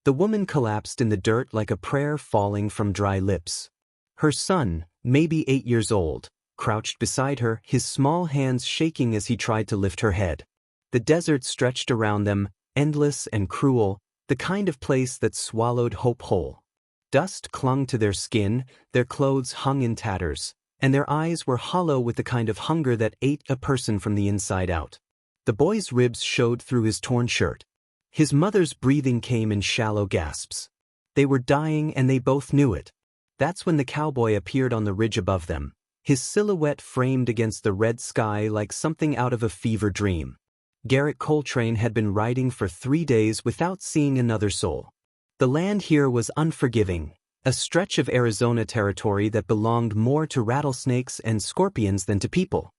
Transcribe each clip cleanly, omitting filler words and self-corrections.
The woman collapsed in the dirt like a prayer falling from dry lips. Her son, maybe 8 years old, crouched beside her, his small hands shaking as he tried to lift her head. The desert stretched around them, endless and cruel, the kind of place that swallowed hope whole. Dust clung to their skin, their clothes hung in tatters, and their eyes were hollow with the kind of hunger that ate a person from the inside out. The boy's ribs showed through his torn shirt. His mother's breathing came in shallow gasps. They were dying and they both knew it. That's when the cowboy appeared on the ridge above them, his silhouette framed against the red sky like something out of a fever dream. Garrett Coltrane had been riding for 3 days without seeing another soul. The land here was unforgiving, a stretch of Arizona territory that belonged more to rattlesnakes and scorpions than to people.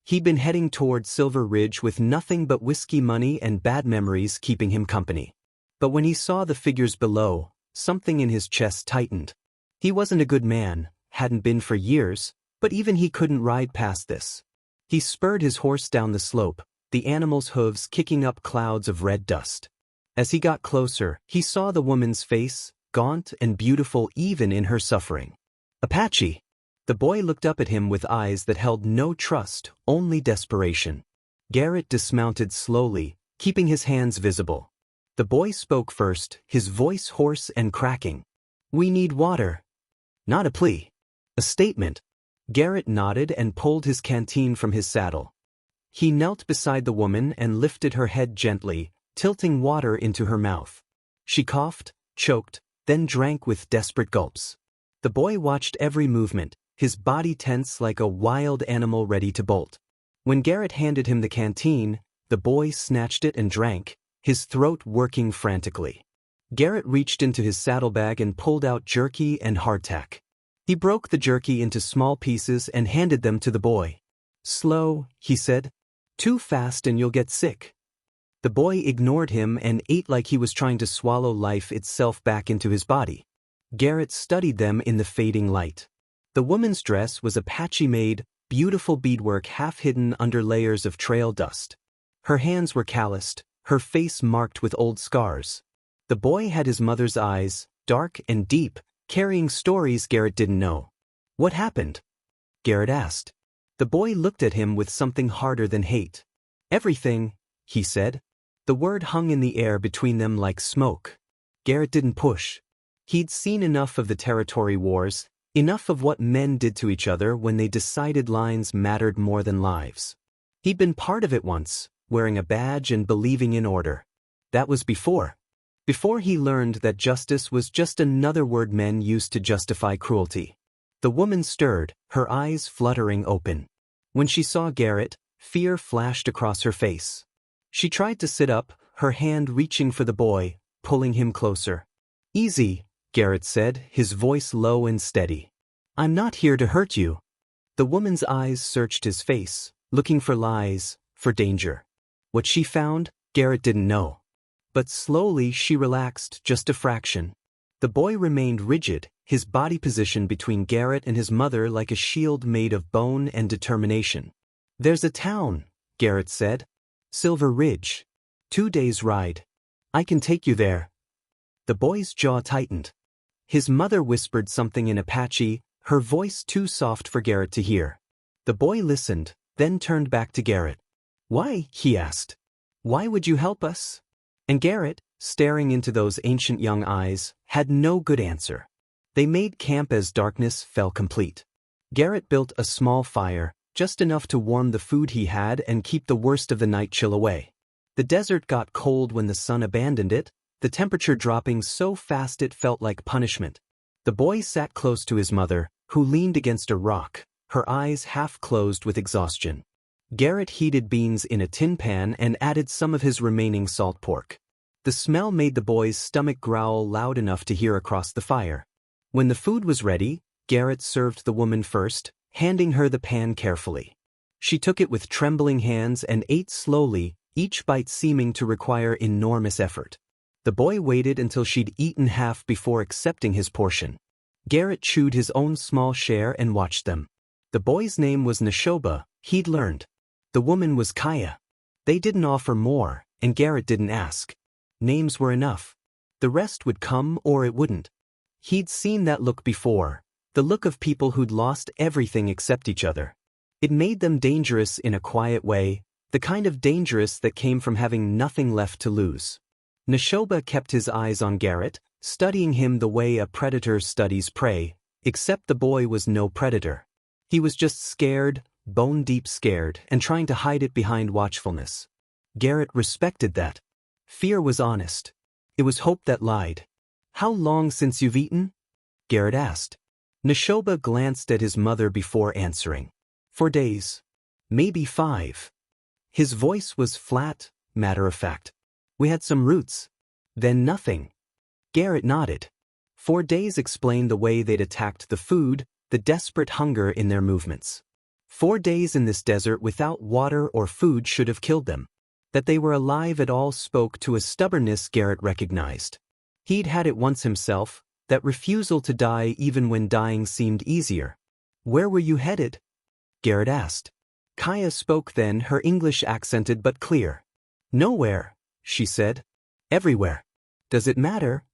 He'd been heading toward Silver Ridge with nothing but whiskey money and bad memories keeping him company. But when he saw the figures below, something in his chest tightened. He wasn't a good man, hadn't been for years, but even he couldn't ride past this. He spurred his horse down the slope, the animal's hooves kicking up clouds of red dust. As he got closer, he saw the woman's face, gaunt and beautiful even in her suffering. Apache! The boy looked up at him with eyes that held no trust, only desperation. Garrett dismounted slowly, keeping his hands visible. The boy spoke first, his voice hoarse and cracking. "We need water." Not a plea. A statement. Garrett nodded and pulled his canteen from his saddle. He knelt beside the woman and lifted her head gently, tilting water into her mouth. She coughed, choked, then drank with desperate gulps. The boy watched every movement, his body tense like a wild animal ready to bolt. When Garrett handed him the canteen, the boy snatched it and drank, his throat working frantically. Garrett reached into his saddlebag and pulled out jerky and hardtack. He broke the jerky into small pieces and handed them to the boy. "Slow," he said. "Too fast and you'll get sick." The boy ignored him and ate like he was trying to swallow life itself back into his body. Garrett studied them in the fading light. The woman's dress was Apache-made, beautiful beadwork half hidden under layers of trail dust. Her hands were calloused, her face marked with old scars. The boy had his mother's eyes, dark and deep, carrying stories Garrett didn't know. "What happened?" Garrett asked. The boy looked at him with something harder than hate. "Everything," he said. The word hung in the air between them like smoke. Garrett didn't push. He'd seen enough of the territory wars, enough of what men did to each other when they decided lines mattered more than lives. He'd been part of it once, wearing a badge and believing in order. That was before. Before he learned that justice was just another word men used to justify cruelty. The woman stirred, her eyes fluttering open. When she saw Garrett, fear flashed across her face. She tried to sit up, her hand reaching for the boy, pulling him closer. "Easy," Garrett said, his voice low and steady. "I'm not here to hurt you." The woman's eyes searched his face, looking for lies, for danger. What she found, Garrett didn't know. But slowly she relaxed just a fraction. The boy remained rigid, his body positioned between Garrett and his mother like a shield made of bone and determination. "There's a town," Garrett said. "Silver Ridge. 2 days' ride. I can take you there." The boy's jaw tightened. His mother whispered something in Apache, her voice too soft for Garrett to hear. The boy listened, then turned back to Garrett. "Why?" he asked. "Why would you help us?" And Garrett, staring into those ancient young eyes, had no good answer. They made camp as darkness fell complete. Garrett built a small fire, just enough to warm the food he had and keep the worst of the night chill away. The desert got cold when the sun abandoned it, the temperature dropping so fast it felt like punishment. The boy sat close to his mother, who leaned against a rock, her eyes half closed with exhaustion. Garrett heated beans in a tin pan and added some of his remaining salt pork. The smell made the boy's stomach growl loud enough to hear across the fire. When the food was ready, Garrett served the woman first, handing her the pan carefully. She took it with trembling hands and ate slowly, each bite seeming to require enormous effort. The boy waited until she'd eaten half before accepting his portion. Garrett chewed his own small share and watched them. The boy's name was Neshoba, he'd learned. The woman was Kaya. They didn't offer more, and Garrett didn't ask. Names were enough. The rest would come or it wouldn't. He'd seen that look before, the look of people who'd lost everything except each other. It made them dangerous in a quiet way, the kind of dangerous that came from having nothing left to lose. Neshoba kept his eyes on Garrett, studying him the way a predator studies prey, except the boy was no predator. He was just scared, bone-deep scared, and trying to hide it behind watchfulness. Garrett respected that. Fear was honest. It was hope that lied. "How long since you've eaten?" Garrett asked. Neshoba glanced at his mother before answering. "4 days. Maybe 5. His voice was flat, matter-of-fact. "We had some roots. Then nothing." Garrett nodded. 4 days explained the way they'd attacked the food, the desperate hunger in their movements. 4 days in this desert without water or food should have killed them. That they were alive at all spoke to a stubbornness Garrett recognized. He'd had it once himself, that refusal to die even when dying seemed easier. "Where were you headed?" Garrett asked. Kaya spoke then, her English accented but clear. "Nowhere," she said. "Everywhere. Does it matter?"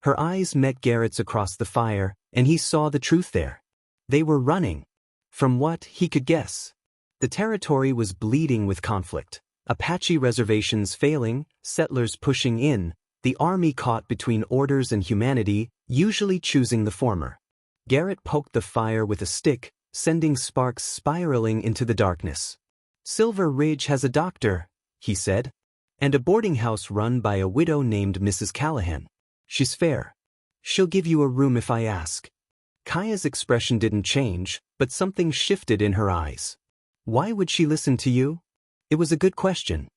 Her eyes met Garrett's across the fire, and he saw the truth there. They were running. From what he could guess. The territory was bleeding with conflict. Apache reservations failing, settlers pushing in, the army caught between orders and humanity, usually choosing the former. Garrett poked the fire with a stick, sending sparks spiraling into the darkness. "Silver Ridge has a doctor," he said. "And a boarding house run by a widow named Mrs. Callahan. She's fair. She'll give you a room if I ask." Kaya's expression didn't change, but something shifted in her eyes. "Why would she listen to you?" It was a good question.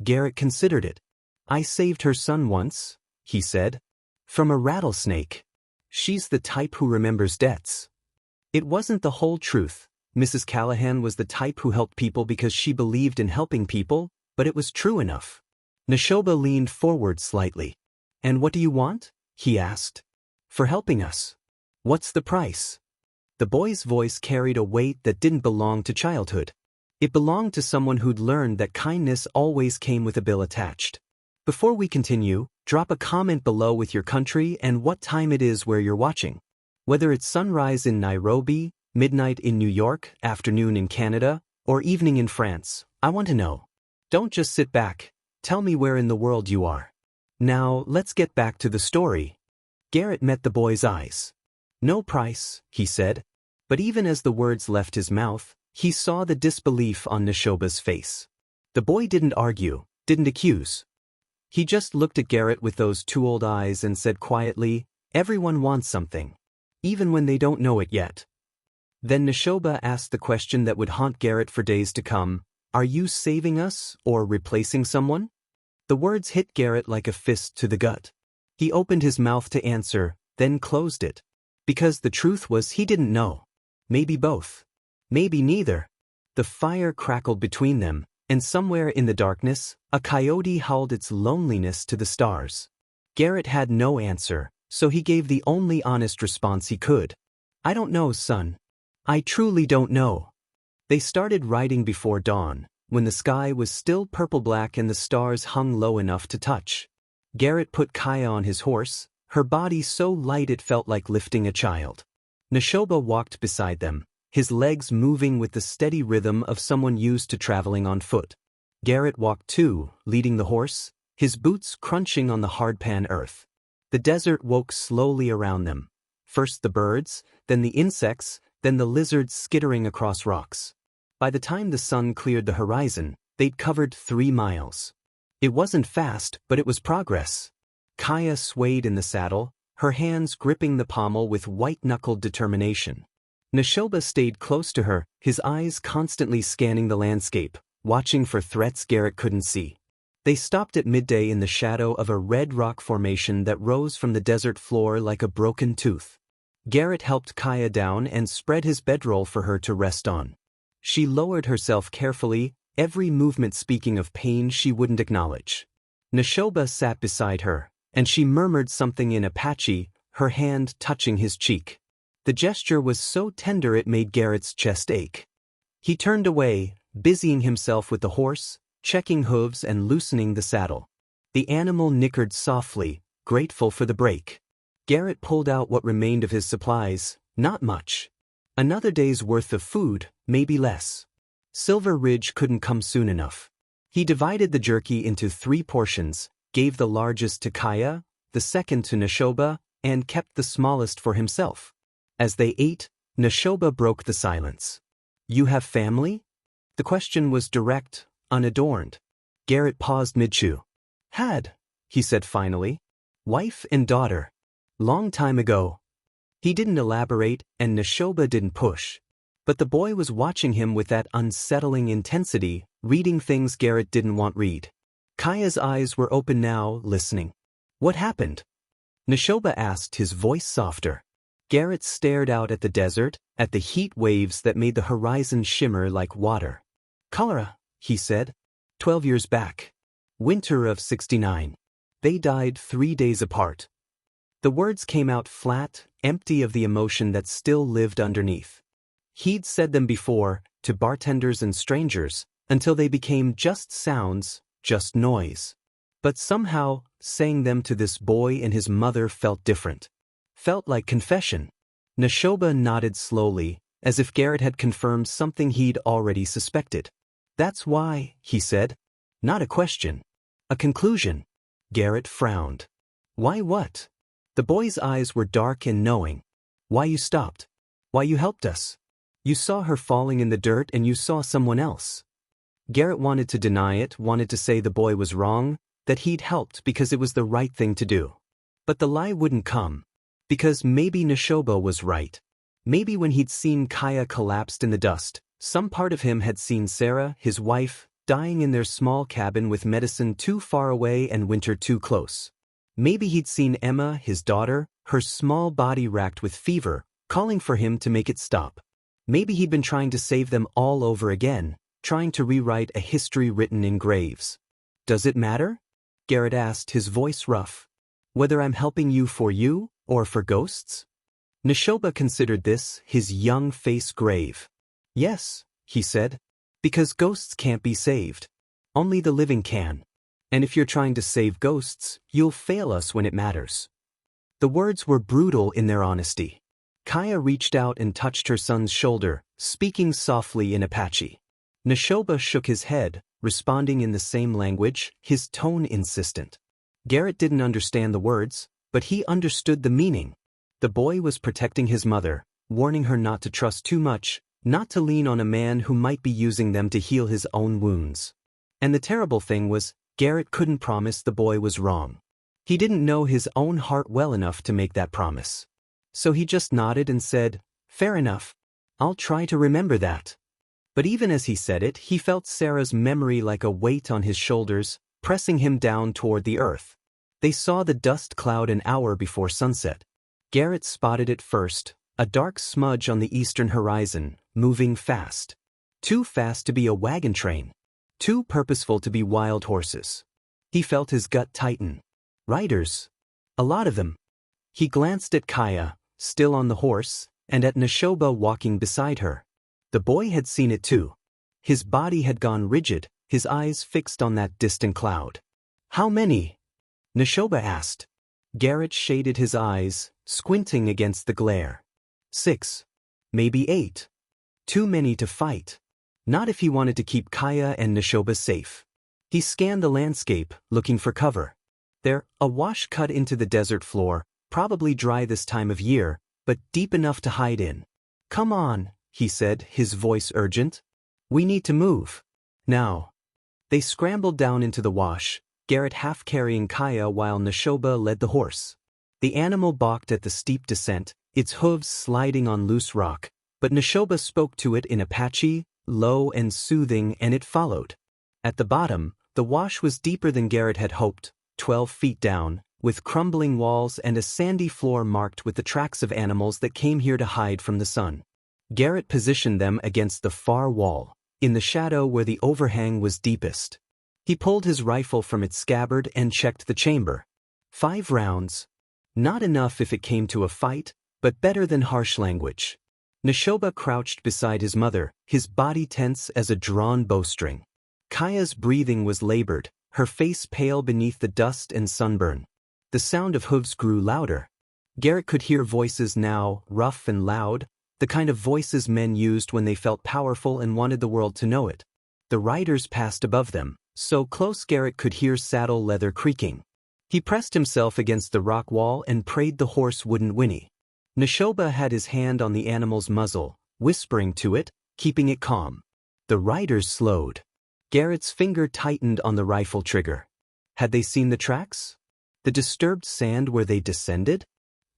Garrett considered it. "I saved her son once," he said. "From a rattlesnake. She's the type who remembers debts." It wasn't the whole truth. Mrs. Callahan was the type who helped people because she believed in helping people, but it was true enough. Neshoba leaned forward slightly. "And what do you want?" he asked. "For helping us. What's the price?" The boy's voice carried a weight that didn't belong to childhood. It belonged to someone who'd learned that kindness always came with a bill attached. Before we continue, drop a comment below with your country and what time it is where you're watching. Whether it's sunrise in Nairobi, midnight in New York, afternoon in Canada, or evening in France, I want to know. Don't just sit back. Tell me where in the world you are. Now, let's get back to the story. Garrett met the boy's eyes. "No price," he said. But even as the words left his mouth, he saw the disbelief on Neshoba's face. The boy didn't argue, didn't accuse. He just looked at Garrett with those two old eyes and said quietly, "Everyone wants something. Even when they don't know it yet." Then Neshoba asked the question that would haunt Garrett for days to come, "Are you saving us or replacing someone?" The words hit Garrett like a fist to the gut. He opened his mouth to answer, then closed it. Because the truth was he didn't know. Maybe both. Maybe neither. The fire crackled between them, and somewhere in the darkness, a coyote howled its loneliness to the stars. Garrett had no answer, so he gave the only honest response he could. "I don't know, son. I truly don't know." They started riding before dawn, when the sky was still purple-black and the stars hung low enough to touch. Garrett put Kaya on his horse, her body so light it felt like lifting a child. Neshoba walked beside them, his legs moving with the steady rhythm of someone used to traveling on foot. Garrett walked too, leading the horse, his boots crunching on the hardpan earth. The desert woke slowly around them. First the birds, then the insects, then the lizards skittering across rocks. By the time the sun cleared the horizon, they'd covered 3 miles. It wasn't fast, but it was progress. Kaya swayed in the saddle, her hands gripping the pommel with white-knuckled determination. Neshoba stayed close to her, his eyes constantly scanning the landscape, watching for threats Garrett couldn't see. They stopped at midday in the shadow of a red rock formation that rose from the desert floor like a broken tooth. Garrett helped Kaya down and spread his bedroll for her to rest on. She lowered herself carefully, every movement speaking of pain she wouldn't acknowledge. Neshoba sat beside her, and she murmured something in Apache, her hand touching his cheek. The gesture was so tender it made Garrett's chest ache. He turned away, busying himself with the horse, checking hooves and loosening the saddle. The animal nickered softly, grateful for the break. Garrett pulled out what remained of his supplies, not much. Another day's worth of food, maybe less. Silver Ridge couldn't come soon enough. He divided the jerky into 3 portions, gave the largest to Kaya, the second to Neshoba, and kept the smallest for himself. As they ate, Neshoba broke the silence. "You have family?" The question was direct, unadorned. Garrett paused mid-chew. "Had," he said finally. "Wife and daughter. Long time ago." He didn't elaborate, and Neshoba didn't push. But the boy was watching him with that unsettling intensity, reading things Garrett didn't want read. Kaya's eyes were open now, listening. "What happened?" Neshoba asked, his voice softer. Garrett stared out at the desert, at the heat waves that made the horizon shimmer like water. "Cholera," he said. 12 years back. Winter of '69. They died 3 days apart." The words came out flat, empty of the emotion that still lived underneath. He'd said them before, to bartenders and strangers, until they became just sounds, just noise. But somehow, saying them to this boy and his mother felt different. Felt like confession. Neshoba nodded slowly, as if Garrett had confirmed something he'd already suspected. "That's why," he said. Not a question. A conclusion. Garrett frowned. "Why what?" The boy's eyes were dark and knowing. "Why you stopped? Why you helped us? You saw her falling in the dirt and you saw someone else." Garrett wanted to deny it, wanted to say the boy was wrong, that he'd helped because it was the right thing to do. But the lie wouldn't come. Because maybe Neshoba was right. Maybe when he'd seen Kaya collapsed in the dust, some part of him had seen Sarah, his wife, dying in their small cabin with medicine too far away and winter too close. Maybe he'd seen Emma, his daughter, her small body racked with fever, calling for him to make it stop. Maybe he'd been trying to save them all over again, trying to rewrite a history written in graves. "Does it matter?" Garrett asked, his voice rough. "Whether I'm helping you, or for ghosts?" Neshoba considered this, his young face grave. "Yes," he said. "Because ghosts can't be saved. Only the living can. And if you're trying to save ghosts, you'll fail us when it matters." The words were brutal in their honesty. Kaya reached out and touched her son's shoulder, speaking softly in Apache. Neshoba shook his head, responding in the same language, his tone insistent. Garrett didn't understand the words, but he understood the meaning. The boy was protecting his mother, warning her not to trust too much, not to lean on a man who might be using them to heal his own wounds. And the terrible thing was, Garrett couldn't promise the boy was wrong. He didn't know his own heart well enough to make that promise. So he just nodded and said, "Fair enough. I'll try to remember that." But even as he said it, he felt Sarah's memory like a weight on his shoulders, pressing him down toward the earth. They saw the dust cloud an hour before sunset. Garrett spotted it first, a dark smudge on the eastern horizon, moving fast. Too fast to be a wagon train. Too purposeful to be wild horses. He felt his gut tighten. Riders. A lot of them. He glanced at Kaya, still on the horse, and at Neshoba walking beside her. The boy had seen it too. His body had gone rigid, his eyes fixed on that distant cloud. "How many?" Neshoba asked. Garrett shaded his eyes, squinting against the glare. 6. Maybe 8. Too many to fight. Not if he wanted to keep Kaya and Neshoba safe. He scanned the landscape, looking for cover. There, a wash cut into the desert floor, probably dry this time of year, but deep enough to hide in. "Come on," he said, his voice urgent. "We need to move. Now." They scrambled down into the wash, Garrett half carrying Kaya while Neshoba led the horse. The animal balked at the steep descent, its hooves sliding on loose rock, but Neshoba spoke to it in Apache, low and soothing, and it followed. At the bottom, the wash was deeper than Garrett had hoped, 12 feet down, with crumbling walls and a sandy floor marked with the tracks of animals that came here to hide from the sun. Garrett positioned them against the far wall, in the shadow where the overhang was deepest. He pulled his rifle from its scabbard and checked the chamber. 5 rounds. Not enough if it came to a fight, but better than harsh language. Neshoba crouched beside his mother, his body tense as a drawn bowstring. Kaya's breathing was labored, her face pale beneath the dust and sunburn. The sound of hooves grew louder. Garrett could hear voices now, rough and loud, the kind of voices men used when they felt powerful and wanted the world to know it. The riders passed above them, so close Garrett could hear saddle leather creaking. He pressed himself against the rock wall and prayed the horse wouldn't whinny. Neshoba had his hand on the animal's muzzle, whispering to it, keeping it calm. The riders slowed. Garrett's finger tightened on the rifle trigger. Had they seen the tracks? The disturbed sand where they descended?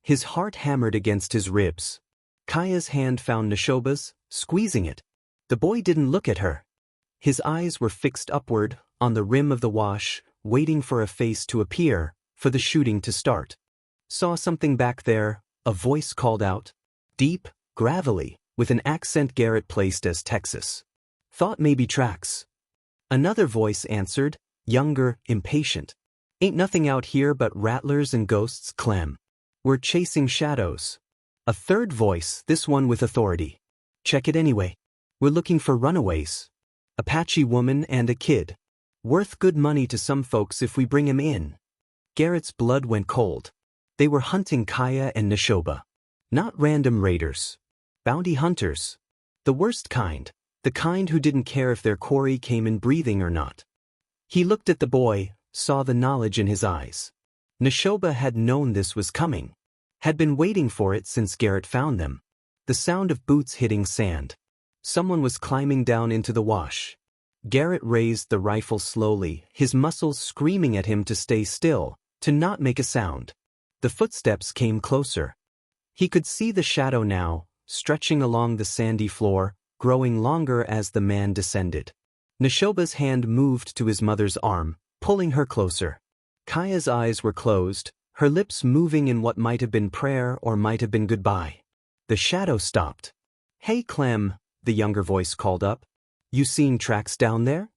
His heart hammered against his ribs. Kaya's hand found Neshoba's, squeezing it. The boy didn't look at her. His eyes were fixed upward, on the rim of the wash, waiting for a face to appear, for the shooting to start. Saw something back there, a voice called out. Deep, gravelly, with an accent Garrett placed as Texas. Thought maybe tracks. Another voice answered, younger, impatient. Ain't nothing out here but rattlers and ghosts, Clem. We're chasing shadows. A third voice, this one with authority. Check it anyway. We're looking for runaways. Apache woman and a kid. Worth good money to some folks if we bring him in. Garrett's blood went cold. They were hunting Kaya and Neshoba. Not random raiders. Bounty hunters. The worst kind. The kind who didn't care if their quarry came in breathing or not. He looked at the boy, saw the knowledge in his eyes. Neshoba had known this was coming. Had been waiting for it since Garrett found them. The sound of boots hitting sand. Someone was climbing down into the wash. Garrett raised the rifle slowly, his muscles screaming at him to stay still, to not make a sound. The footsteps came closer. He could see the shadow now, stretching along the sandy floor, growing longer as the man descended. Neshoba's hand moved to his mother's arm, pulling her closer. Kaya's eyes were closed, her lips moving in what might have been prayer or might have been goodbye. The shadow stopped. Hey Clem, the younger voice called up. You seeing tracks down there?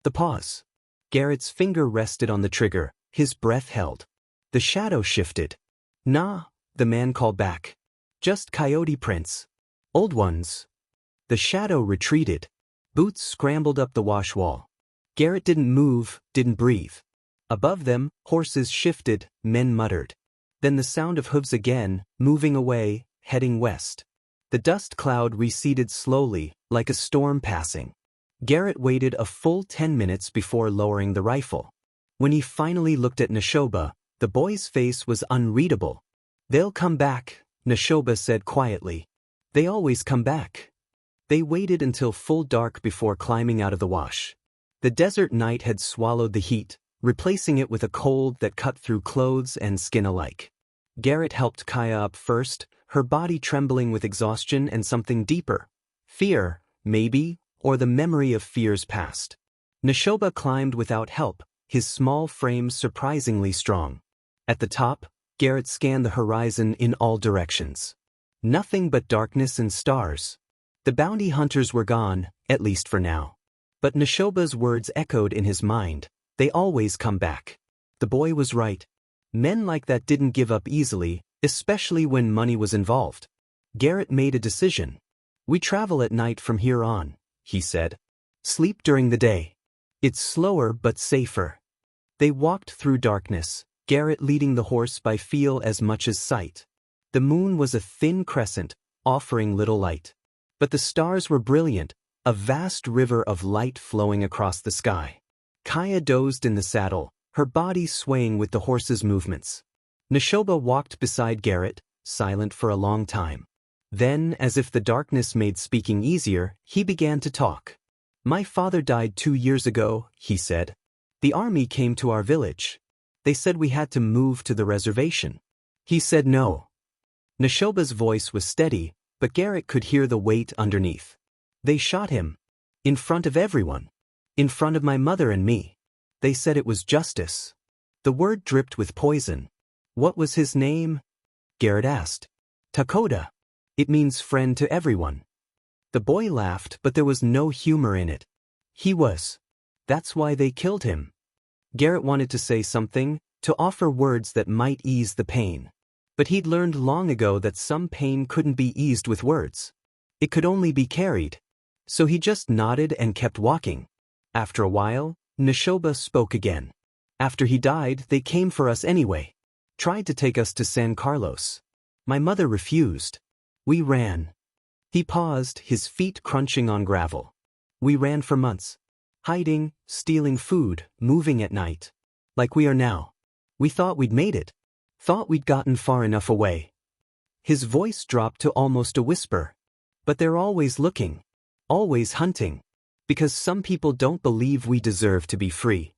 The pause. Garrett's finger rested on the trigger, his breath held. The shadow shifted. Nah, the man called back. Just coyote prints. Old ones. The shadow retreated. Boots scrambled up the wash wall. Garrett didn't move, didn't breathe. Above them, horses shifted, men muttered. Then the sound of hooves again, moving away, heading west. The dust cloud receded slowly, like a storm passing. Garrett waited a full 10 minutes before lowering the rifle. When he finally looked at Neshoba, the boy's face was unreadable. They'll come back, Neshoba said quietly. They always come back. They waited until full dark before climbing out of the wash. The desert night had swallowed the heat, replacing it with a cold that cut through clothes and skin alike. Garrett helped Kaya up first, her body trembling with exhaustion and something deeper. Fear, maybe, or the memory of fears past. Neshoba climbed without help, his small frame surprisingly strong. At the top, Garrett scanned the horizon in all directions. Nothing but darkness and stars. The bounty hunters were gone, at least for now. But Neshoba's words echoed in his mind. They always come back. The boy was right. Men like that didn't give up easily, especially when money was involved. Garrett made a decision. We travel at night from here on, he said. Sleep during the day. It's slower but safer. They walked through darkness, Garrett leading the horse by feel as much as sight. The moon was a thin crescent, offering little light. But the stars were brilliant, a vast river of light flowing across the sky. Kaya dozed in the saddle, her body swaying with the horse's movements. Neshoba walked beside Garrett, silent for a long time. Then, as if the darkness made speaking easier, he began to talk. My father died 2 years ago, he said. The army came to our village. They said we had to move to the reservation. He said no. Neshoba's voice was steady, but Garrett could hear the weight underneath. They shot him. In front of everyone. In front of my mother and me. They said it was justice. The word dripped with poison. What was his name? Garrett asked. Takoda. It means friend to everyone. The boy laughed, but there was no humor in it. He was. That's why they killed him. Garrett wanted to say something, to offer words that might ease the pain. But he'd learned long ago that some pain couldn't be eased with words. It could only be carried. So he just nodded and kept walking. After a while, Neshoba spoke again. After he died, they came for us anyway. Tried to take us to San Carlos. My mother refused. We ran. He paused, his feet crunching on gravel. We ran for months. Hiding, stealing food, moving at night. Like we are now. We thought we'd made it. Thought we'd gotten far enough away. His voice dropped to almost a whisper. But they're always looking. Always hunting. Because some people don't believe we deserve to be free.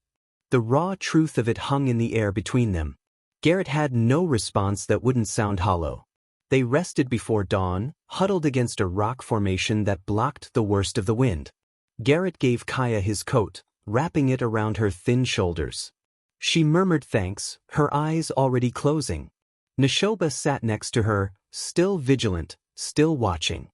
The raw truth of it hung in the air between them. Garrett had no response that wouldn't sound hollow. They rested before dawn, huddled against a rock formation that blocked the worst of the wind. Garrett gave Kaya his coat, wrapping it around her thin shoulders. She murmured thanks, her eyes already closing. Neshoba sat next to her, still vigilant, still watching.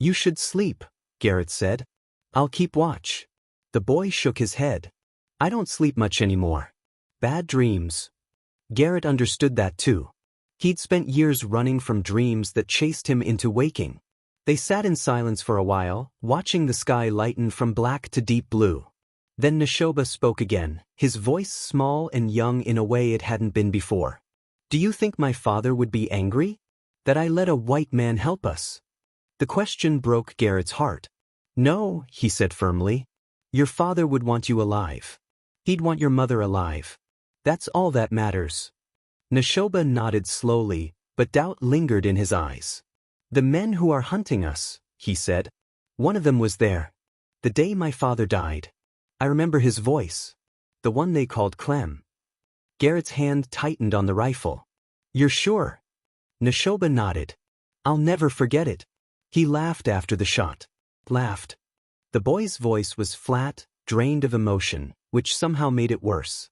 You should sleep, Garrett said. I'll keep watch. The boy shook his head. I don't sleep much anymore. Bad dreams. Garrett understood that too. He'd spent years running from dreams that chased him into waking. They sat in silence for a while, watching the sky lighten from black to deep blue. Then Neshoba spoke again, his voice small and young in a way it hadn't been before. Do you think my father would be angry? That I let a white man help us? The question broke Garrett's heart. No, he said firmly. Your father would want you alive. He'd want your mother alive. That's all that matters. Neshoba nodded slowly, but doubt lingered in his eyes. The men who are hunting us, he said. One of them was there. The day my father died. I remember his voice. The one they called Clem. Garrett's hand tightened on the rifle. You're sure? Neshoba nodded. I'll never forget it. He laughed after the shot. Laughed. The boy's voice was flat, drained of emotion, which somehow made it worse.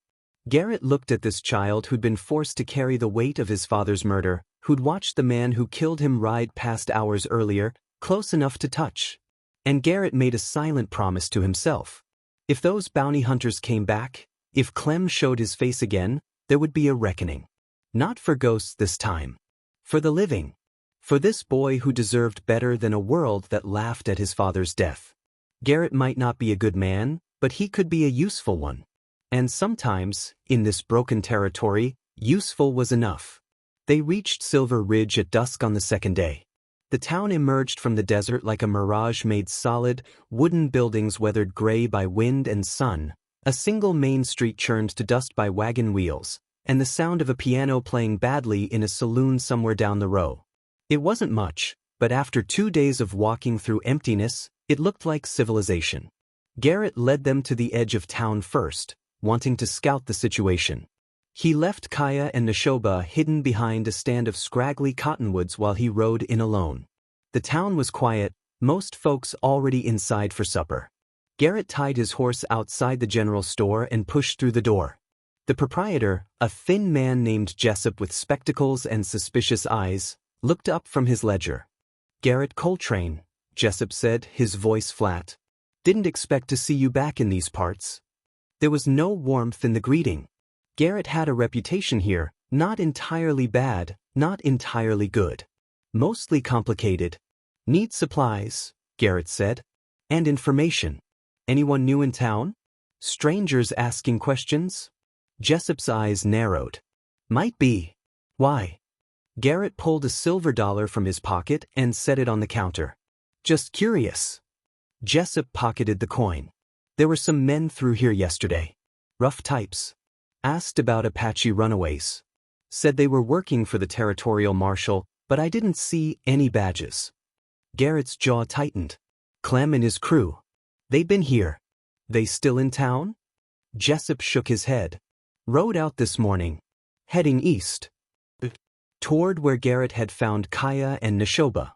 Garrett looked at this child who'd been forced to carry the weight of his father's murder, who'd watched the man who killed him ride past hours earlier, close enough to touch. And Garrett made a silent promise to himself. If those bounty hunters came back, if Clem showed his face again, there would be a reckoning. Not for ghosts this time. For the living. For this boy who deserved better than a world that laughed at his father's death. Garrett might not be a good man, but he could be a useful one. And sometimes, in this broken territory, useful was enough. They reached Silver Ridge at dusk on the second day. The town emerged from the desert like a mirage made solid, wooden buildings weathered gray by wind and sun, a single main street churned to dust by wagon wheels, and the sound of a piano playing badly in a saloon somewhere down the row. It wasn't much, but after 2 days of walking through emptiness, it looked like civilization. Garrett led them to the edge of town first, wanting to scout the situation. He left Kaya and Neshoba hidden behind a stand of scraggly cottonwoods while he rode in alone. The town was quiet, most folks already inside for supper. Garrett tied his horse outside the general store and pushed through the door. The proprietor, a thin man named Jessup with spectacles and suspicious eyes, looked up from his ledger. Garrett Coltrane, Jessup said, his voice flat. Didn't expect to see you back in these parts. There was no warmth in the greeting. Garrett had a reputation here, not entirely bad, not entirely good. Mostly complicated. Need supplies, Garrett said. And information. Anyone new in town? Strangers asking questions? Jessup's eyes narrowed. Might be. Why? Garrett pulled a silver dollar from his pocket and set it on the counter. Just curious. Jessup pocketed the coin. There were some men through here yesterday. Rough types. Asked about Apache runaways. Said they were working for the territorial marshal, but I didn't see any badges. Garrett's jaw tightened. Clem and his crew. They'd been here. They still in town? Jessup shook his head. Rode out this morning. Heading east. Toward where Garrett had found Kaya and Neshoba.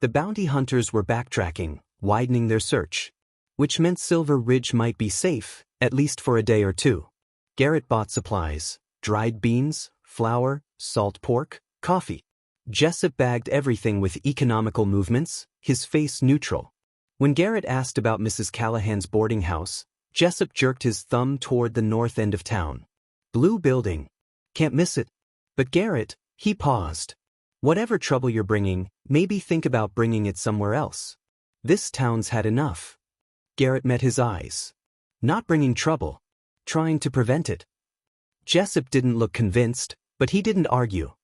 The bounty hunters were backtracking, widening their search. Which meant Silver Ridge might be safe, at least for a day or two. Garrett bought supplies. Dried beans, flour, salt pork, coffee. Jessup bagged everything with economical movements, his face neutral. When Garrett asked about Mrs. Callahan's boarding house, Jessup jerked his thumb toward the north end of town. Blue building. Can't miss it. But Garrett, he paused. Whatever trouble you're bringing, maybe think about bringing it somewhere else. This town's had enough. Garrett met his eyes. Not bringing trouble. Trying to prevent it. Jessup didn't look convinced, But he didn't argue.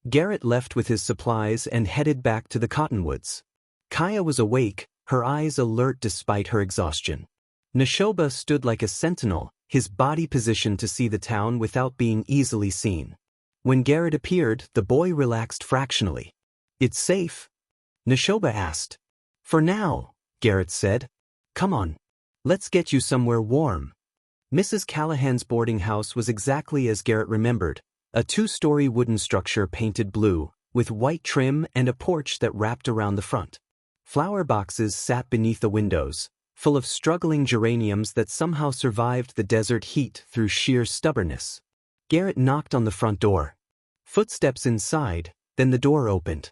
Garrett left with his supplies and headed back to the cottonwoods. Kaya was awake, her eyes alert despite her exhaustion. Neshoba stood like a sentinel, his body positioned to see the town without being easily seen. When Garrett appeared, the boy relaxed fractionally. "It's safe?" Neshoba asked. "For now," Garrett said. "Come on. Let's get you somewhere warm." Mrs. Callahan's boarding house was exactly as Garrett remembered, a 2-story wooden structure painted blue, with white trim and a porch that wrapped around the front. Flower boxes sat beneath the windows, full of struggling geraniums that somehow survived the desert heat through sheer stubbornness. Garrett knocked on the front door. Footsteps inside, then the door opened.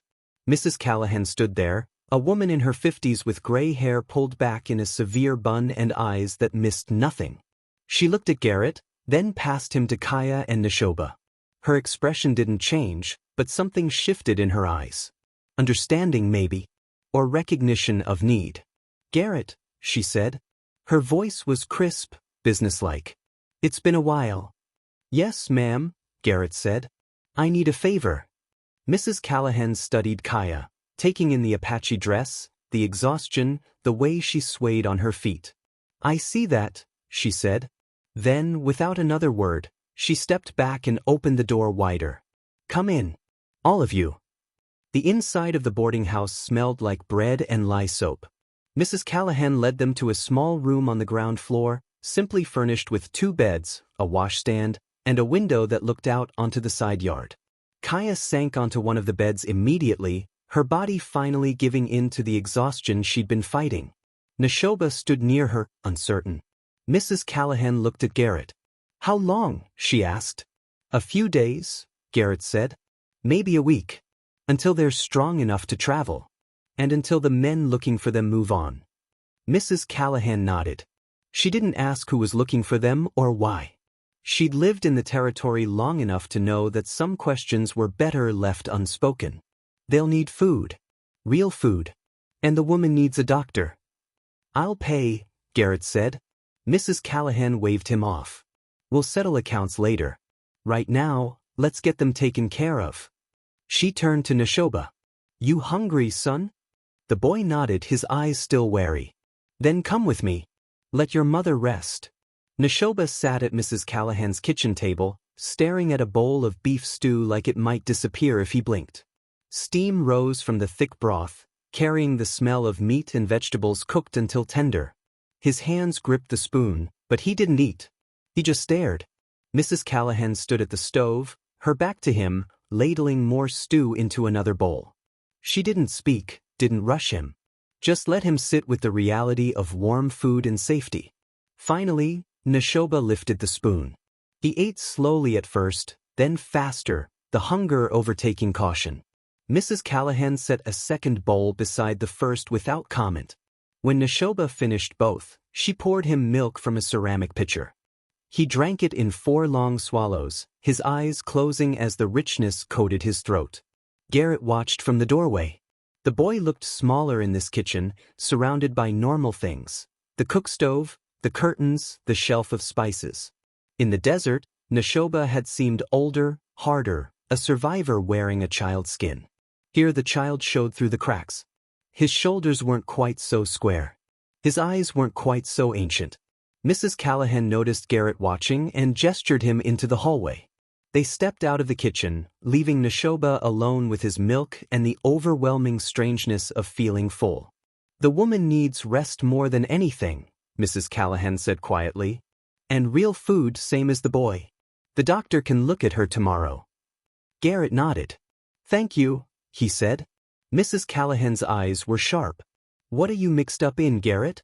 Mrs. Callahan stood there, a woman in her 50s with gray hair pulled back in a severe bun and eyes that missed nothing. She looked at Garrett, then passed him to Kaya and Neshoba. Her expression didn't change, but something shifted in her eyes. Understanding maybe, or recognition of need. "Garrett," she said. Her voice was crisp, businesslike. "It's been a while." "Yes, ma'am," Garrett said. "I need a favor." Mrs. Callahan studied Kaya, taking in the Apache dress, the exhaustion, the way she swayed on her feet. "I see that," she said. Then, without another word, she stepped back and opened the door wider. "Come in. All of you." The inside of the boarding house smelled like bread and lye soap. Mrs. Callahan led them to a small room on the ground floor, simply furnished with 2 beds, a washstand, and a window that looked out onto the side yard. Kaya sank onto one of the beds immediately, her body finally giving in to the exhaustion she'd been fighting. Neshoba stood near her, uncertain. Mrs. Callahan looked at Garrett. "How long?" she asked. "A few days," Garrett said. "Maybe a week. Until they're strong enough to travel. And until the men looking for them move on." Mrs. Callahan nodded. She didn't ask who was looking for them or why. She'd lived in the territory long enough to know that some questions were better left unspoken. "They'll need food. Real food. And the woman needs a doctor." "I'll pay," Garrett said. Mrs. Callahan waved him off. "We'll settle accounts later. Right now, let's get them taken care of." She turned to Neshoba. "You hungry, son?" The boy nodded, his eyes still wary. "Then come with me. Let your mother rest." Neshoba sat at Mrs. Callahan's kitchen table, staring at a bowl of beef stew like it might disappear if he blinked. Steam rose from the thick broth, carrying the smell of meat and vegetables cooked until tender. His hands gripped the spoon, but he didn't eat. He just stared. Mrs. Callahan stood at the stove, her back to him, ladling more stew into another bowl. She didn't speak, didn't rush him. Just let him sit with the reality of warm food and safety. Finally, Neshoba lifted the spoon. He ate slowly at first, then faster, the hunger overtaking caution. Mrs. Callahan set a second bowl beside the first without comment. When Neshoba finished both, she poured him milk from a ceramic pitcher. He drank it in 4 long swallows, his eyes closing as the richness coated his throat. Garrett watched from the doorway. The boy looked smaller in this kitchen, surrounded by normal things. The cook stove, the curtains, the shelf of spices. In the desert, Neshoba had seemed older, harder, a survivor wearing a child's skin. Here the child showed through the cracks. His shoulders weren't quite so square. His eyes weren't quite so ancient. Mrs. Callahan noticed Garrett watching and gestured him into the hallway. They stepped out of the kitchen, leaving Neshoba alone with his milk and the overwhelming strangeness of feeling full. "The woman needs rest more than anything," Mrs. Callahan said quietly. "And real food, same as the boy. The doctor can look at her tomorrow." Garrett nodded. "Thank you," he said. Mrs. Callahan's eyes were sharp. "What are you mixed up in, Garrett?"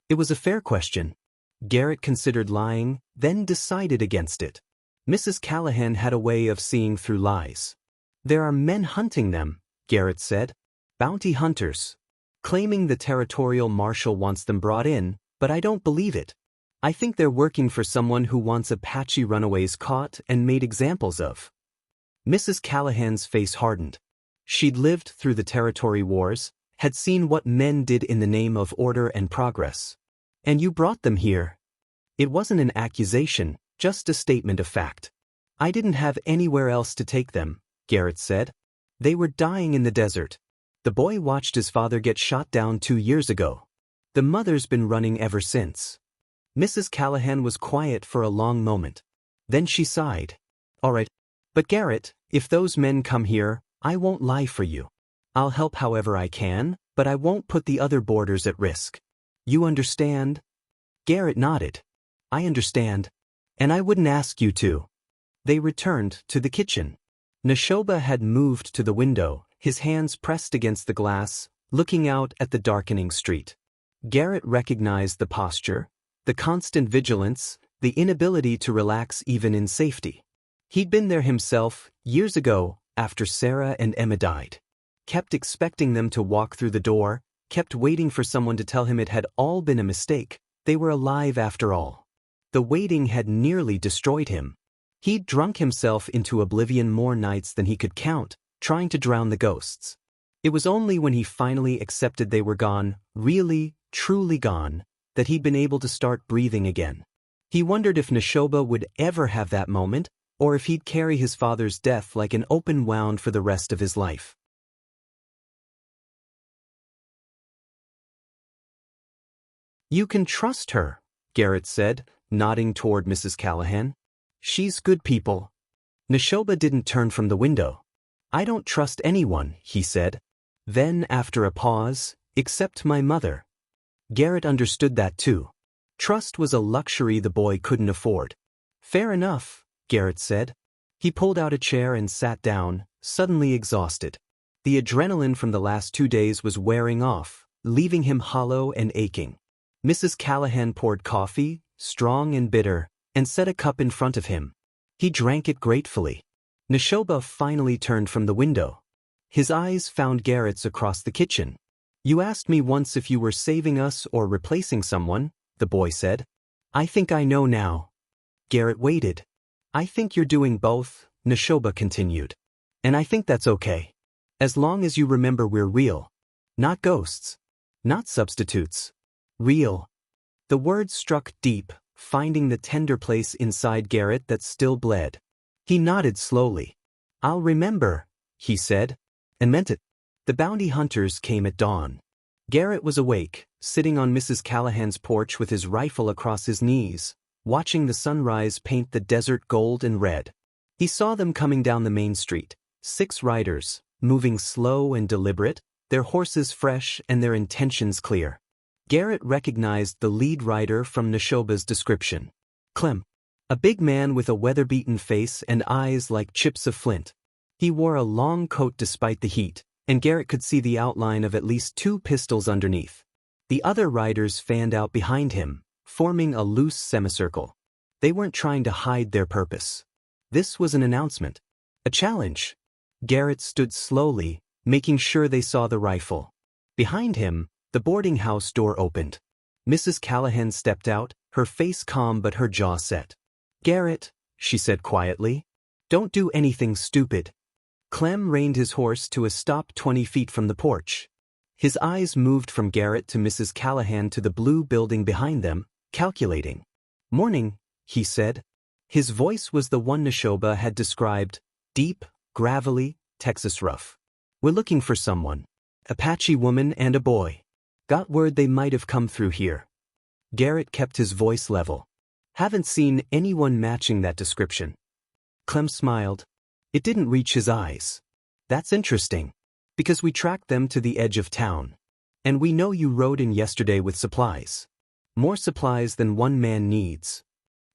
It was a fair question. Garrett considered lying, then decided against it. Mrs. Callahan had a way of seeing through lies. "There are men hunting them," Garrett said. "Bounty hunters. Claiming the territorial marshal wants them brought in, but I don't believe it. I think they're working for someone who wants Apache runaways caught and made examples of." Mrs. Callahan's face hardened. She'd lived through the territory wars, had seen what men did in the name of order and progress. "And you brought them here." It wasn't an accusation, just a statement of fact. I didn't have anywhere else to take them, Garrett said. They were dying in the desert. The boy watched his father get shot down 2 years ago. The mother's been running ever since. Mrs. Callahan was quiet for a long moment. Then she sighed. All right. But Garrett, if those men come here, I won't lie for you. I'll help however I can, but I won't put the other boarders at risk. You understand? Garrett nodded. I understand. And I wouldn't ask you to. They returned to the kitchen. Neshoba had moved to the window, his hands pressed against the glass, looking out at the darkening street. Garrett recognized the posture, the constant vigilance, the inability to relax even in safety. He'd been there himself, years ago, after Sarah and Emma died. Kept expecting them to walk through the door, kept waiting for someone to tell him it had all been a mistake, they were alive after all. The waiting had nearly destroyed him. He'd drunk himself into oblivion more nights than he could count, trying to drown the ghosts. It was only when he finally accepted they were gone, really, truly gone, that he'd been able to start breathing again. He wondered if Neshoba would ever have that moment, or if he'd carry his father's death like an open wound for the rest of his life. You can trust her, Garrett said, nodding toward Mrs. Callahan. She's good people. Neshoba didn't turn from the window. I don't trust anyone, he said. Then, after a pause, except my mother. Garrett understood that too. Trust was a luxury the boy couldn't afford. Fair enough, Garrett said. He pulled out a chair and sat down, suddenly exhausted. The adrenaline from the last 2 days was wearing off, leaving him hollow and aching. Mrs. Callahan poured coffee, strong and bitter, and set a cup in front of him. He drank it gratefully. Neshoba finally turned from the window. His eyes found Garrett's across the kitchen. You asked me once if you were saving us or replacing someone, the boy said. I think I know now. Garrett waited. I think you're doing both, Neshoba continued. And I think that's okay. As long as you remember we're real. Not ghosts. Not substitutes. Real. The words struck deep, finding the tender place inside Garrett that still bled. He nodded slowly. I'll remember, he said, and meant it. The bounty hunters came at dawn. Garrett was awake, sitting on Mrs. Callahan's porch with his rifle across his knees, watching the sunrise paint the desert gold and red. He saw them coming down the main street, 6 riders, moving slow and deliberate, their horses fresh and their intentions clear. Garrett recognized the lead rider from Neshoba's description. Clem. A big man with a weather-beaten face and eyes like chips of flint. He wore a long coat despite the heat, and Garrett could see the outline of at least 2 pistols underneath. The other riders fanned out behind him, forming a loose semicircle. They weren't trying to hide their purpose. This was an announcement. A challenge. Garrett stood slowly, making sure they saw the rifle. Behind him, the boarding house door opened. Mrs. Callahan stepped out, her face calm but her jaw set. Garrett, she said quietly, don't do anything stupid. Clem reined his horse to a stop 20 feet from the porch. His eyes moved from Garrett to Mrs. Callahan to the blue building behind them, calculating. Morning, he said. His voice was the one Neshoba had described, deep, gravelly, Texas rough. We're looking for someone. Apache woman and a boy. Got word they might have come through here. Garrett kept his voice level. Haven't seen anyone matching that description. Clem smiled. It didn't reach his eyes. That's interesting. Because we tracked them to the edge of town. And we know you rode in yesterday with supplies. More supplies than one man needs.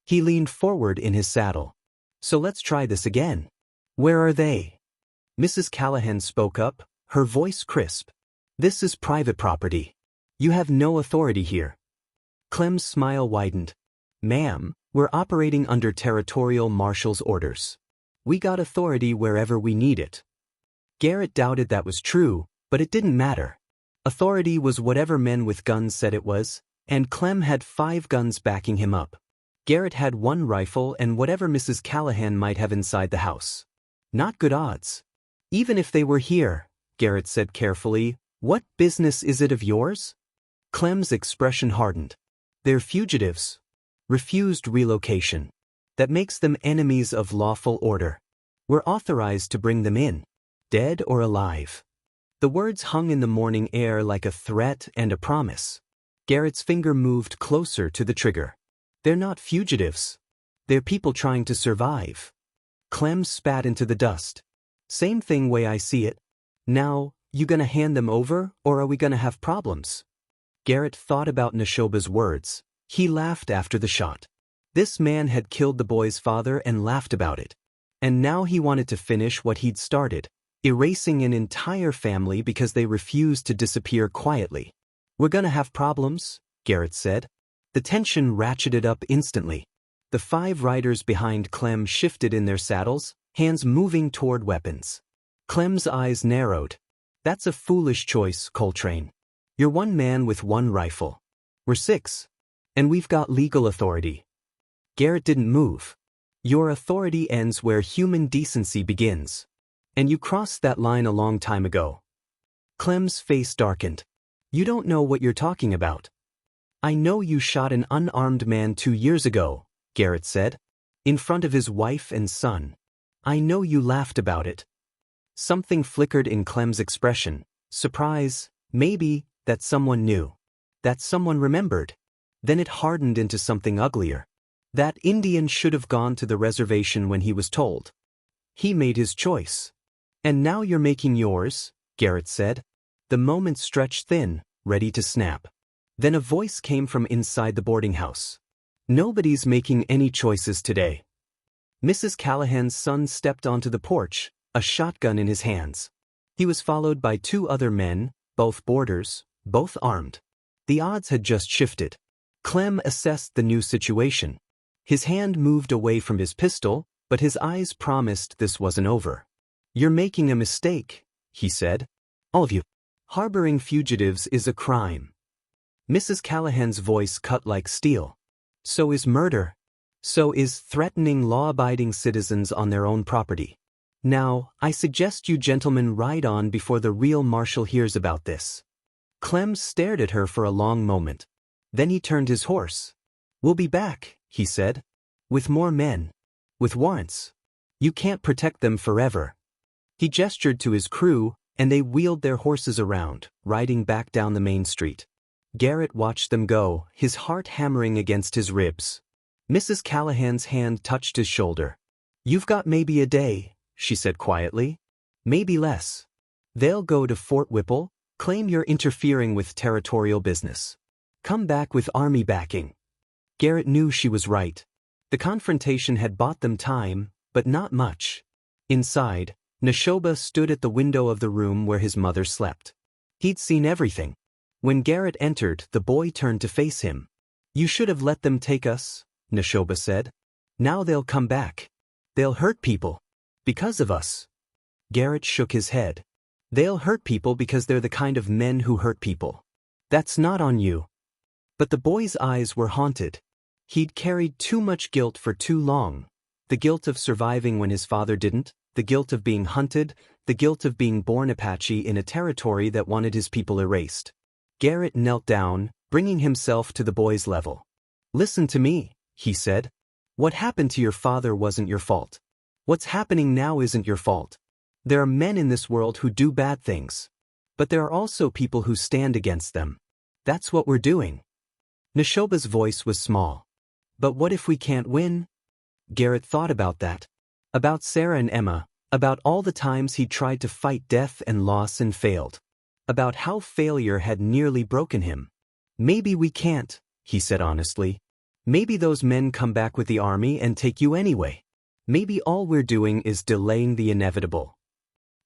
He leaned forward in his saddle. So let's try this again. Where are they? Mrs. Callahan spoke up, her voice crisp. This is private property. You have no authority here. Clem's smile widened. Ma'am, we're operating under territorial marshal's orders. We got authority wherever we need it. Garrett doubted that was true, but it didn't matter. Authority was whatever men with guns said it was, and Clem had 5 guns backing him up. Garrett had 1 rifle and whatever Mrs. Callahan might have inside the house. Not good odds. Even if they were here, Garrett said carefully, what business is it of yours? Clem's expression hardened. They're fugitives. Refused relocation. that makes them enemies of lawful order. We're authorized to bring them in, dead or alive. The words hung in the morning air like a threat and a promise. Garrett's finger moved closer to the trigger. They're not fugitives. They're people trying to survive. Clem spat into the dust. Same thing way I see it. Now, you gonna hand them over, or are we gonna have problems? Garrett thought about Neshoba's words. He laughed after the shot. This man had killed the boy's father and laughed about it. And now he wanted to finish what he'd started, erasing an entire family because they refused to disappear quietly. We're gonna have problems, Garrett said. The tension ratcheted up instantly. The 5 riders behind Clem shifted in their saddles, hands moving toward weapons. Clem's eyes narrowed. That's a foolish choice, Coltrane. You're 1 man with 1 rifle. We're 6. And we've got legal authority. Garrett didn't move. Your authority ends where human decency begins. And you crossed that line a long time ago. Clem's face darkened. You don't know what you're talking about. I know you shot an unarmed man 2 years ago, Garrett said, in front of his wife and son. I know you laughed about it. Something flickered in Clem's expression. Surprise, maybe, that someone knew. That someone remembered. Then it hardened into something uglier. That Indian should have gone to the reservation when he was told. He made his choice. And now you're making yours, Garrett said. The moment stretched thin, ready to snap. Then a voice came from inside the boarding house. Nobody's making any choices today. Mrs. Callahan's son stepped onto the porch, a shotgun in his hands. He was followed by 2 other men, both boarders, both armed. The odds had just shifted. Clem assessed the new situation. His hand moved away from his pistol, but his eyes promised this wasn't over. You're making a mistake, he said. All of you. Harboring fugitives is a crime. Mrs. Callahan's voice cut like steel. So is murder. So is threatening law-abiding citizens on their own property. Now, I suggest you gentlemen ride on before the real marshal hears about this. Clem stared at her for a long moment. Then he turned his horse. We'll be back, he said. With more men. With warrants. You can't protect them forever. He gestured to his crew, and they wheeled their horses around, riding back down the main street. Garrett watched them go, his heart hammering against his ribs. Mrs. Callahan's hand touched his shoulder. You've got maybe a day, she said quietly. Maybe less. They'll go to Fort Whipple, claim you're interfering with territorial business. Come back with army backing. Garrett knew she was right. The confrontation had bought them time, but not much. Inside, Neshoba stood at the window of the room where his mother slept. He'd seen everything. When Garrett entered, the boy turned to face him. You should have let them take us, Neshoba said. Now they'll come back. They'll hurt people. Because of us. Garrett shook his head. They'll hurt people because they're the kind of men who hurt people. That's not on you. But the boy's eyes were haunted. He'd carried too much guilt for too long. The guilt of surviving when his father didn't, the guilt of being hunted, the guilt of being born Apache in a territory that wanted his people erased. Garrett knelt down, bringing himself to the boy's level. Listen to me, he said. What happened to your father wasn't your fault. What's happening now isn't your fault. There are men in this world who do bad things. But there are also people who stand against them. That's what we're doing. Neshoba's voice was small. But what if we can't win? Garrett thought about that. About Sarah and Emma, about all the times he tried to fight death and loss and failed. About how failure had nearly broken him. Maybe we can't, he said honestly. Maybe those men come back with the army and take you anyway. Maybe all we're doing is delaying the inevitable.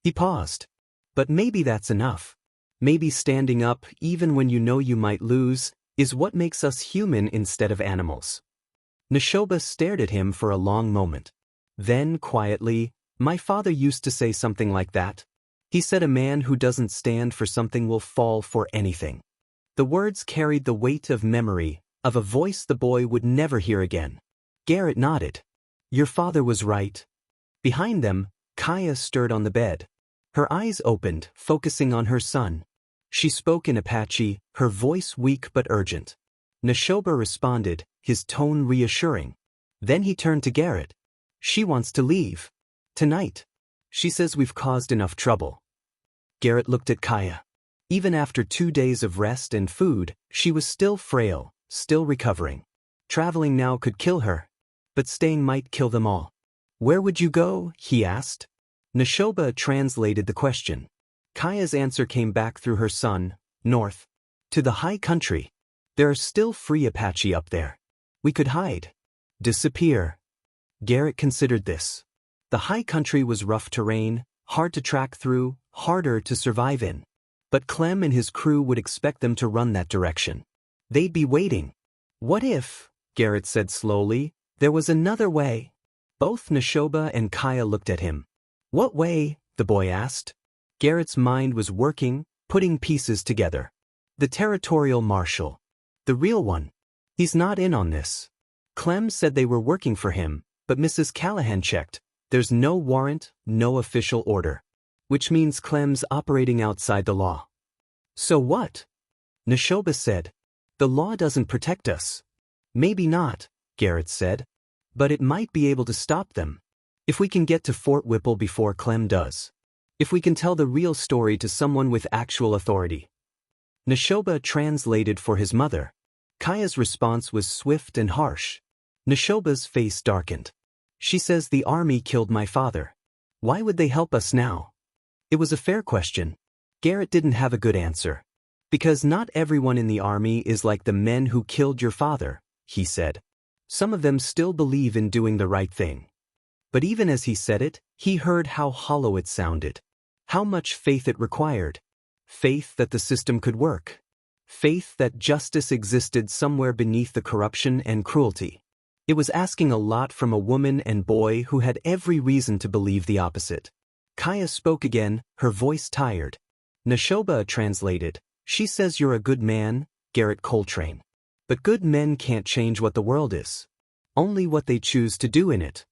He paused. But maybe that's enough. Maybe standing up, even when you know you might lose, is what makes us human instead of animals. Neshoba stared at him for a long moment. Then, quietly, my father used to say something like that. He said a man who doesn't stand for something will fall for anything. The words carried the weight of memory, of a voice the boy would never hear again. Garrett nodded. Your father was right. Behind them, Kaya stirred on the bed. Her eyes opened, focusing on her son. She spoke in Apache, her voice weak but urgent. Neshoba responded, his tone reassuring. Then he turned to Garrett. She wants to leave. Tonight. She says we've caused enough trouble. Garrett looked at Kaya. Even after 2 days of rest and food, she was still frail, still recovering. Traveling now could kill her. But staying might kill them all. Where would you go? He asked. Neshoba translated the question. Kaya's answer came back through her son, north. To the high country. There are still free Apache up there. We could hide. Disappear. Garrett considered this. The high country was rough terrain, hard to track through, harder to survive in. But Clem and his crew would expect them to run that direction. They'd be waiting. What if, Garrett said slowly, there was another way? Both Neshoba and Kaya looked at him. What way? The boy asked. Garrett's mind was working, putting pieces together. The territorial marshal. The real one. He's not in on this. Clem said they were working for him, but Mrs. Callahan checked. There's no warrant, no official order. Which means Clem's operating outside the law. So what? Neshoba said. The law doesn't protect us. Maybe not, Garrett said. But it might be able to stop them. If we can get to Fort Whipple before Clem does. If we can tell the real story to someone with actual authority. Neshoba translated for his mother. Kaya's response was swift and harsh. Neshoba's face darkened. She says the army killed my father. Why would they help us now? It was a fair question. Garrett didn't have a good answer. Because not everyone in the army is like the men who killed your father, he said. Some of them still believe in doing the right thing. But even as he said it, he heard how hollow it sounded. How much faith it required. Faith that the system could work. Faith that justice existed somewhere beneath the corruption and cruelty. It was asking a lot from a woman and boy who had every reason to believe the opposite. Kaya spoke again, her voice tired. Neshoba translated. She says you're a good man, Garrett Coltrane. But good men can't change what the world is. Only what they choose to do in it.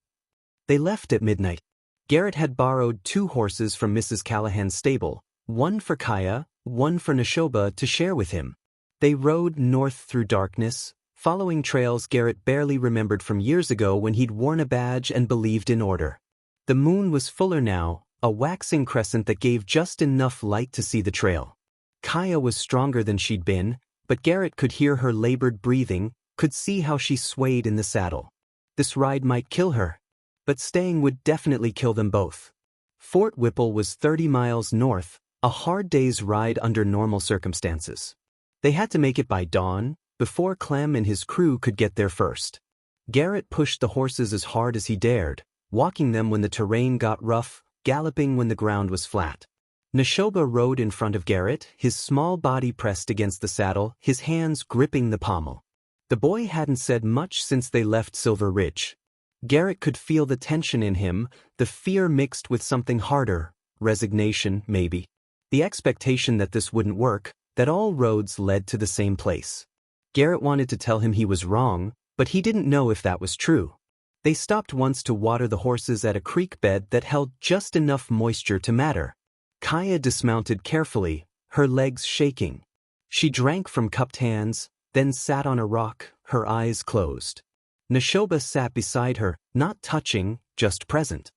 They left at midnight. Garrett had borrowed 2 horses from Mrs. Callahan's stable, one for Kaya, one for Neshoba to share with him. They rode north through darkness, following trails Garrett barely remembered from years ago when he'd worn a badge and believed in order. The moon was fuller now, a waxing crescent that gave just enough light to see the trail. Kaya was stronger than she'd been, but Garrett could hear her labored breathing, could see how she swayed in the saddle. This ride might kill her. But staying would definitely kill them both. Fort Whipple was 30 miles north, a hard day's ride under normal circumstances. They had to make it by dawn, before Clem and his crew could get there first. Garrett pushed the horses as hard as he dared, walking them when the terrain got rough, galloping when the ground was flat. Neshoba rode in front of Garrett, his small body pressed against the saddle, his hands gripping the pommel. The boy hadn't said much since they left Silver Ridge. Garrett could feel the tension in him, the fear mixed with something harder, resignation, maybe. The expectation that this wouldn't work, that all roads led to the same place. Garrett wanted to tell him he was wrong, but he didn't know if that was true. They stopped once to water the horses at a creek bed that held just enough moisture to matter. Kaya dismounted carefully, her legs shaking. She drank from cupped hands, then sat on a rock, her eyes closed. Neshoba sat beside her, not touching, just present.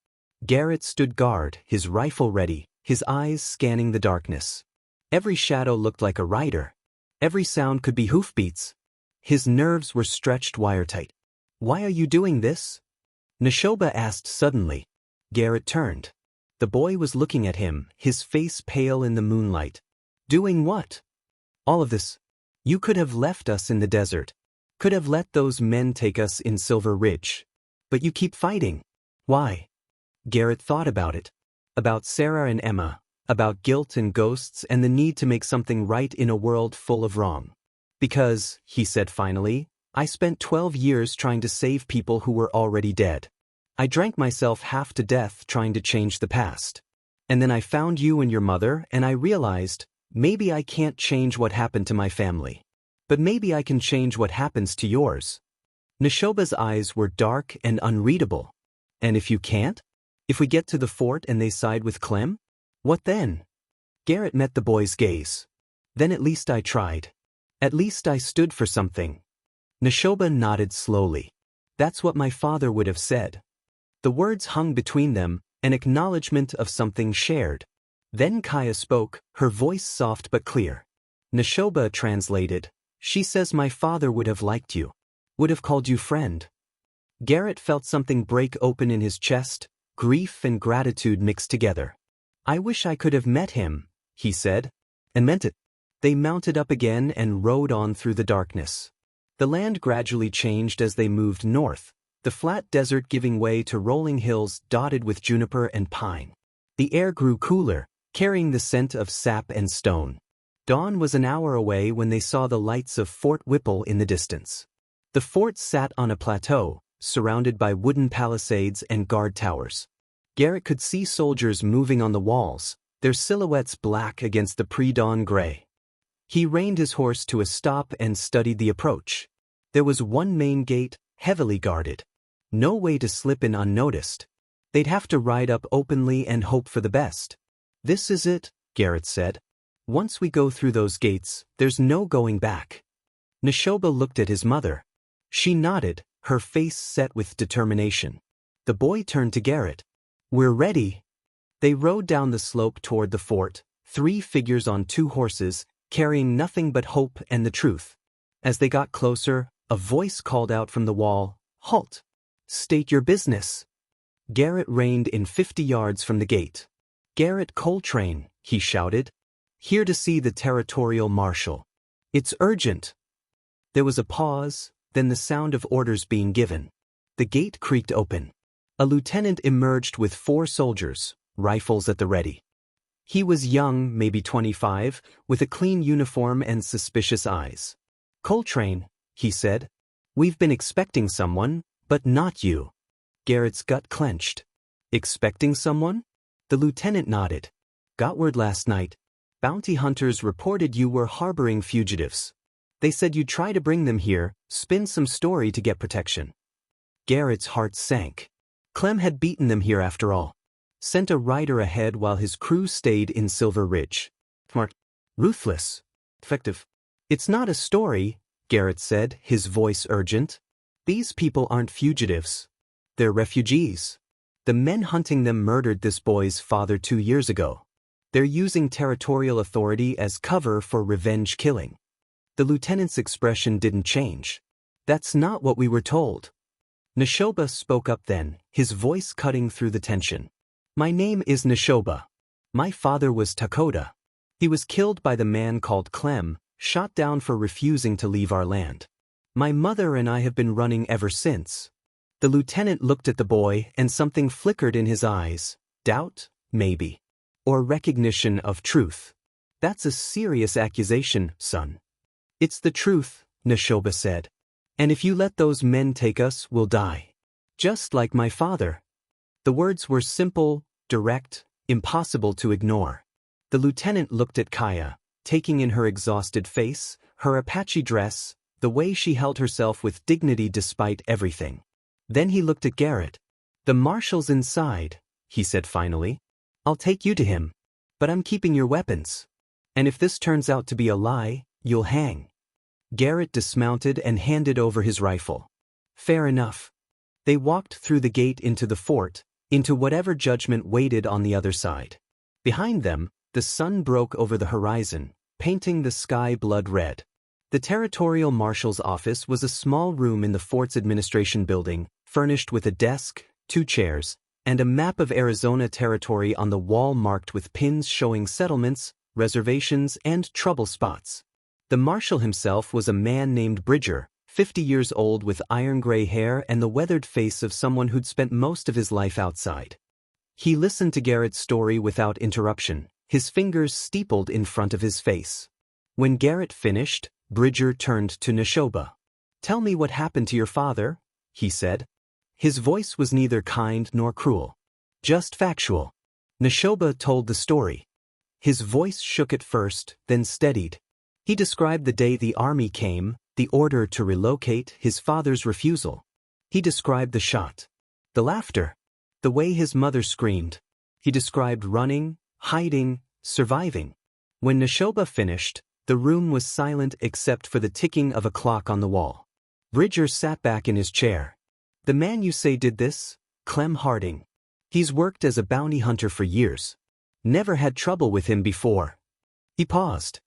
Garrett stood guard, his rifle ready, his eyes scanning the darkness. Every shadow looked like a rider. Every sound could be hoofbeats. His nerves were stretched wire-tight. Why are you doing this? Neshoba asked suddenly. Garrett turned. The boy was looking at him, his face pale in the moonlight. Doing what? All of this. You could have left us in the desert. Could have let those men take us in Silver Ridge. But you keep fighting. Why? Garrett thought about it. About Sarah and Emma. About guilt and ghosts and the need to make something right in a world full of wrong. Because, he said finally, I spent 12 years trying to save people who were already dead. I drank myself half to death trying to change the past. And then I found you and your mother and I realized, maybe I can't change what happened to my family. But maybe I can change what happens to yours. Neshoba's eyes were dark and unreadable. And if you can't? If we get to the fort and they side with Clem? What then? Garrett met the boy's gaze. Then at least I tried. At least I stood for something. Neshoba nodded slowly. That's what my father would have said. The words hung between them, an acknowledgement of something shared. Then Kaya spoke, her voice soft but clear. Neshoba translated, "She says my father would have liked you. Would have called you friend." Garrett felt something break open in his chest, grief and gratitude mixed together. "I wish I could have met him," he said. And meant it. They mounted up again and rode on through the darkness. The land gradually changed as they moved north, the flat desert giving way to rolling hills dotted with juniper and pine. The air grew cooler, carrying the scent of sap and stone. Dawn was an hour away when they saw the lights of Fort Whipple in the distance. The fort sat on a plateau, surrounded by wooden palisades and guard towers. Garrett could see soldiers moving on the walls, their silhouettes black against the pre-dawn gray. He reined his horse to a stop and studied the approach. There was one main gate, heavily guarded. No way to slip in unnoticed. They'd have to ride up openly and hope for the best. "This is it," Garrett said. "Once we go through those gates, there's no going back." Neshoba looked at his mother. She nodded, her face set with determination. The boy turned to Garrett. "We're ready." They rode down the slope toward the fort, 3 figures on 2 horses, carrying nothing but hope and the truth. As they got closer, a voice called out from the wall, "Halt! State your business." Garrett reined in 50 yards from the gate. "Garrett Coltrane," he shouted. "Here to see the territorial marshal. It's urgent." There was a pause, then the sound of orders being given. The gate creaked open. A lieutenant emerged with 4 soldiers, rifles at the ready. He was young, maybe 25, with a clean uniform and suspicious eyes. "Coltrane," he said. "We've been expecting someone, but not you." Garrett's gut clenched. "Expecting someone?" The lieutenant nodded. "Got word last night. Bounty hunters reported you were harboring fugitives. They said you'd try to bring them here, spin some story to get protection." Garrett's heart sank. Clem had beaten them here after all. Sent a rider ahead while his crew stayed in Silver Ridge. Smart. Ruthless. Effective. "It's not a story," Garrett said, his voice urgent. "These people aren't fugitives. They're refugees. The men hunting them murdered this boy's father 2 years ago. They're using territorial authority as cover for revenge killing." The lieutenant's expression didn't change. "That's not what we were told." Neshoba spoke up then, his voice cutting through the tension. "My name is Neshoba. My father was Takoda. He was killed by the man called Clem, shot down for refusing to leave our land. My mother and I have been running ever since." The lieutenant looked at the boy and something flickered in his eyes. Doubt, maybe. Or recognition of truth. "That's a serious accusation, son." "It's the truth," Neshoba said. "And if you let those men take us, we'll die. Just like my father." The words were simple, direct, impossible to ignore. The lieutenant looked at Kaya, taking in her exhausted face, her Apache dress, the way she held herself with dignity despite everything. Then he looked at Garrett. "The marshal's inside," he said finally. "I'll take you to him. But I'm keeping your weapons. And if this turns out to be a lie, you'll hang." Garrett dismounted and handed over his rifle. "Fair enough." They walked through the gate into the fort, into whatever judgment waited on the other side. Behind them, the sun broke over the horizon, painting the sky blood red. The territorial marshal's office was a small room in the fort's administration building, furnished with a desk, 2 chairs, and a map of Arizona territory on the wall marked with pins showing settlements, reservations, and trouble spots. The marshal himself was a man named Bridger, 50 years old with iron-gray hair and the weathered face of someone who'd spent most of his life outside. He listened to Garrett's story without interruption, his fingers steepled in front of his face. When Garrett finished, Bridger turned to Neshoba. "Tell me what happened to your father," he said. His voice was neither kind nor cruel. Just factual. Neshoba told the story. His voice shook at first, then steadied. He described the day the army came, the order to relocate, his father's refusal. He described the shot. The laughter. The way his mother screamed. He described running, hiding, surviving. When Neshoba finished, the room was silent except for the ticking of a clock on the wall. Bridger sat back in his chair. The man you say did this? Clem Harding. He's worked as a bounty hunter for years. Never had trouble with him before. He paused.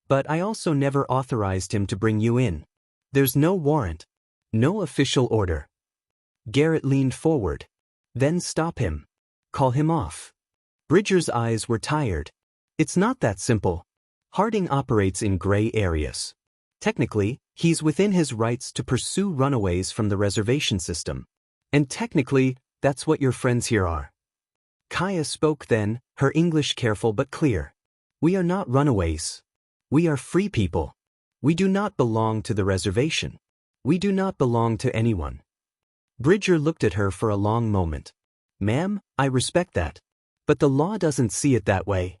But I also never authorized him to bring you in. There's no warrant. No official order. Garrett leaned forward. Then stop him. Call him off. Bridger's eyes were tired. It's not that simple. Harding operates in gray areas. Technically, he's within his rights to pursue runaways from the reservation system. And technically, that's what your friends here are. Kaya spoke then, her English careful but clear. We are not runaways. We are free people. We do not belong to the reservation. We do not belong to anyone. Bridger looked at her for a long moment. Ma'am, I respect that. But the law doesn't see it that way.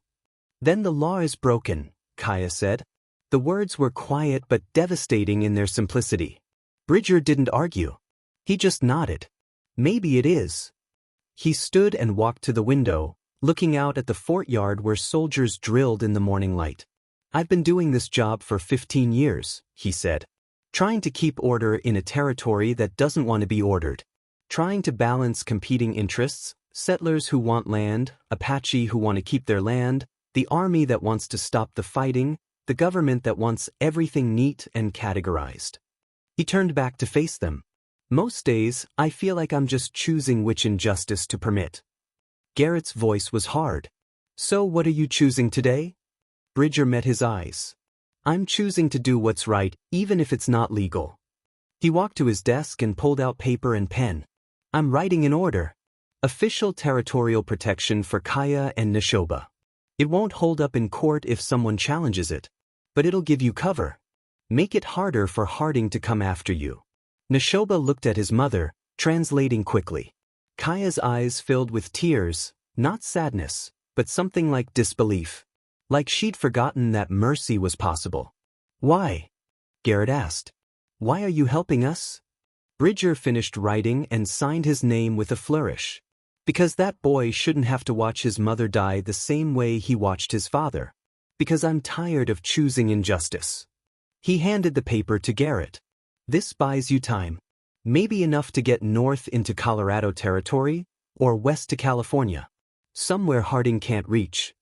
Then the law is broken, Kaya said. The words were quiet but devastating in their simplicity. Bridger didn't argue. He just nodded. Maybe it is. He stood and walked to the window, looking out at the fort yard where soldiers drilled in the morning light. I've been doing this job for 15 years, he said. Trying to keep order in a territory that doesn't want to be ordered. Trying to balance competing interests, settlers who want land, Apache who want to keep their land, the army that wants to stop the fighting, the government that wants everything neat and categorized. He turned back to face them. Most days, I feel like I'm just choosing which injustice to permit. Garrett's voice was hard. So what are you choosing today? Bridger met his eyes. I'm choosing to do what's right, even if it's not legal. He walked to his desk and pulled out paper and pen. I'm writing an order. Official territorial protection for Kaya and Neshoba. It won't hold up in court if someone challenges it. But it'll give you cover. Make it harder for Harding to come after you. Neshoba looked at his mother, translating quickly. Kaya's eyes filled with tears, not sadness, but something like disbelief. Like she'd forgotten that mercy was possible. Why? Garrett asked. Why are you helping us? Bridger finished writing and signed his name with a flourish. Because that boy shouldn't have to watch his mother die the same way he watched his father. Because I'm tired of choosing injustice. He handed the paper to Garrett. This buys you time. Maybe enough to get north into Colorado territory, or west to California. Somewhere Harding can't reach.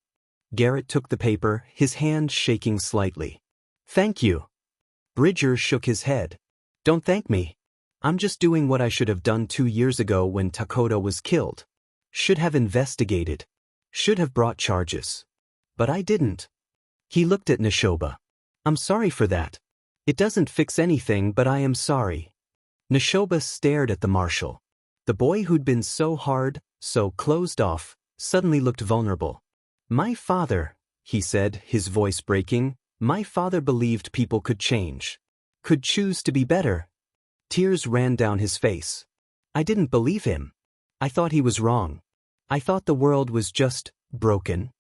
Garrett took the paper, his hand shaking slightly. Thank you. Bridger shook his head. Don't thank me. I'm just doing what I should have done 2 years ago when Takoda was killed. Should have investigated. Should have brought charges. But I didn't. He looked at Neshoba. I'm sorry for that. It doesn't fix anything, but I am sorry. Neshoba stared at the marshal. The boy who'd been so hard, so closed off, suddenly looked vulnerable. My father, he said, his voice breaking, my father believed people could change. Could choose to be better. Tears ran down his face. I didn't believe him. I thought he was wrong. I thought the world was just broken.